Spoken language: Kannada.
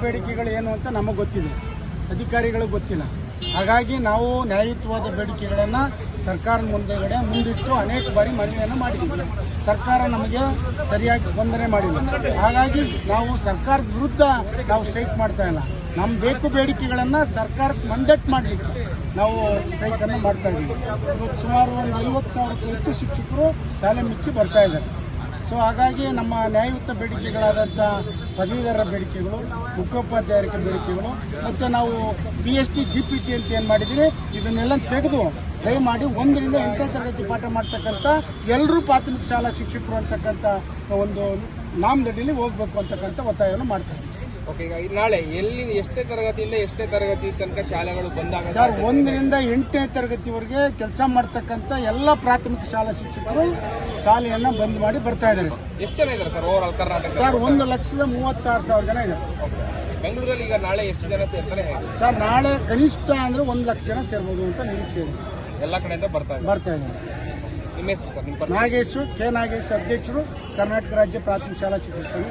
ಬೇಡಿಕೆಗಳು ಏನು ಅಂತ ನಮಗೆ ಗೊತ್ತಿದೆ, ಅಧಿಕಾರಿಗಳಿಗೆ ಗೊತ್ತಿಲ್ಲ. ಹಾಗಾಗಿ ನಾವು ನ್ಯಾಯಯುತವಾದ ಬೇಡಿಕೆಗಳನ್ನು ಸರ್ಕಾರದ ಮುಂದಿಟ್ಟು ಅನೇಕ ಬಾರಿ ಮನವಿಯನ್ನು ಮಾಡಿದ್ದೀವಿ. ಸರ್ಕಾರ ನಮಗೆ ಸರಿಯಾಗಿ ಸ್ಪಂದನೆ ಮಾಡಿಲ್ಲ. ಹಾಗಾಗಿ ನಾವು ಸರ್ಕಾರದ ವಿರುದ್ಧ ನಾವು ಸ್ಟ್ರೈಕ್ ಮಾಡ್ತಾ ಇಲ್ಲ. ನಮ್ಮ ಬೇಕು ಬೇಡಿಕೆಗಳನ್ನು ಸರ್ಕಾರಕ್ಕೆ ಮಂದಟ್ಟು ಮಾಡಲಿಕ್ಕೆ ನಾವು ಸ್ಟ್ರೈಕನ್ನು ಮಾಡ್ತಾ ಇದ್ದೀವಿ. ಇವತ್ತು ಸುಮಾರು ಒಂದು 50,000ಕ್ಕೂ ಹೆಚ್ಚು ಶಿಕ್ಷಕರು ಶಾಲೆ ಮುಚ್ಚಿ ಬರ್ತಾ ಇದ್ದಾರೆ. ಸೊ ಹಾಗಾಗಿ ನಮ್ಮ ನ್ಯಾಯಯುತ ಬೇಡಿಕೆಗಳಾದಂಥ ಪದವೀಧರರ ಬೇಡಿಕೆಗಳು, ಮುಖ್ಯೋಪಾಧ್ಯಾಯರ ಬೇಡಿಕೆಗಳು, ಮತ್ತು ನಾವು PST GPT ಅಂತ ಏನು ಮಾಡಿದ್ದೀವಿ ಇದನ್ನೆಲ್ಲ ತೆಗೆದು ದಯಮಾಡಿ 1ರಿಂದ 8ನೇ ತರಗತಿ ಪಾಠ ಮಾಡ್ತಕ್ಕಂಥ ಎಲ್ಲರೂ ಪ್ರಾಥಮಿಕ ಶಾಲಾ ಶಿಕ್ಷಕರು ಅಂತಕ್ಕಂಥ ಒಂದು ನಾಮದಡಿಯಲ್ಲಿ ಹೋಗಬೇಕು ಅಂತಕ್ಕಂಥ ಒತ್ತಾಯವನ್ನು ಮಾಡ್ತಾರೆ. ಓಕೆ, ಈಗ ನಾಳೆ ಎಲ್ಲಿ ಎಷ್ಟೇ ತರಗತಿಯಿಂದ ಎಷ್ಟೇ ತರಗತಿ ತನಕ ಶಾಲೆಗಳು ಬಂದಾಗ ಸರ್ 1ರಿಂದ 8ನೇ ತರಗತಿವರೆಗೆ ಕೆಲಸ ಮಾಡ್ತಕ್ಕಂಥ ಎಲ್ಲ ಪ್ರಾಥಮಿಕ ಶಾಲಾ ಶಿಕ್ಷಕರು ಶಾಲೆಯನ್ನು ಬಂದ್ ಮಾಡಿ ಬರ್ತಾ ಇದ್ದಾರೆ. ಎಷ್ಟು ಜನ ಇದ್ದಾರೆ sir over all Karnataka? Sir 1,36,000 ಜನ ಇದೆ. ಬೆಂಗಳೂರಲ್ಲಿ ಈಗ ನಾಳೆ ಎಷ್ಟು ಜನ ಸೇರ್ತಾರೆ ಸರ್? ನಾಳೆ ಕನಿಷ್ಠ ಅಂದ್ರೆ 1,00,000 ಜನ ಸೇರ್ಬೋದು ಅಂತ ನಿರೀಕ್ಷೆ ಇದೆ. ಎಲ್ಲ ಕಡೆಯಿಂದ ಬರ್ತಾ ಇದ್ದಾರೆ ಸರ್. ನಿಮ್ಮ ಹೆಸರು ಸರ್? ನಾಗೇಶ್, ಕೆ. ನಾಗೇಶ್, ಅಧ್ಯಕ್ಷರು, ಕರ್ನಾಟಕ ರಾಜ್ಯ ಪ್ರಾಥಮಿಕ ಶಾಲಾ ಶಿಕ್ಷಕ ಸಂಘ.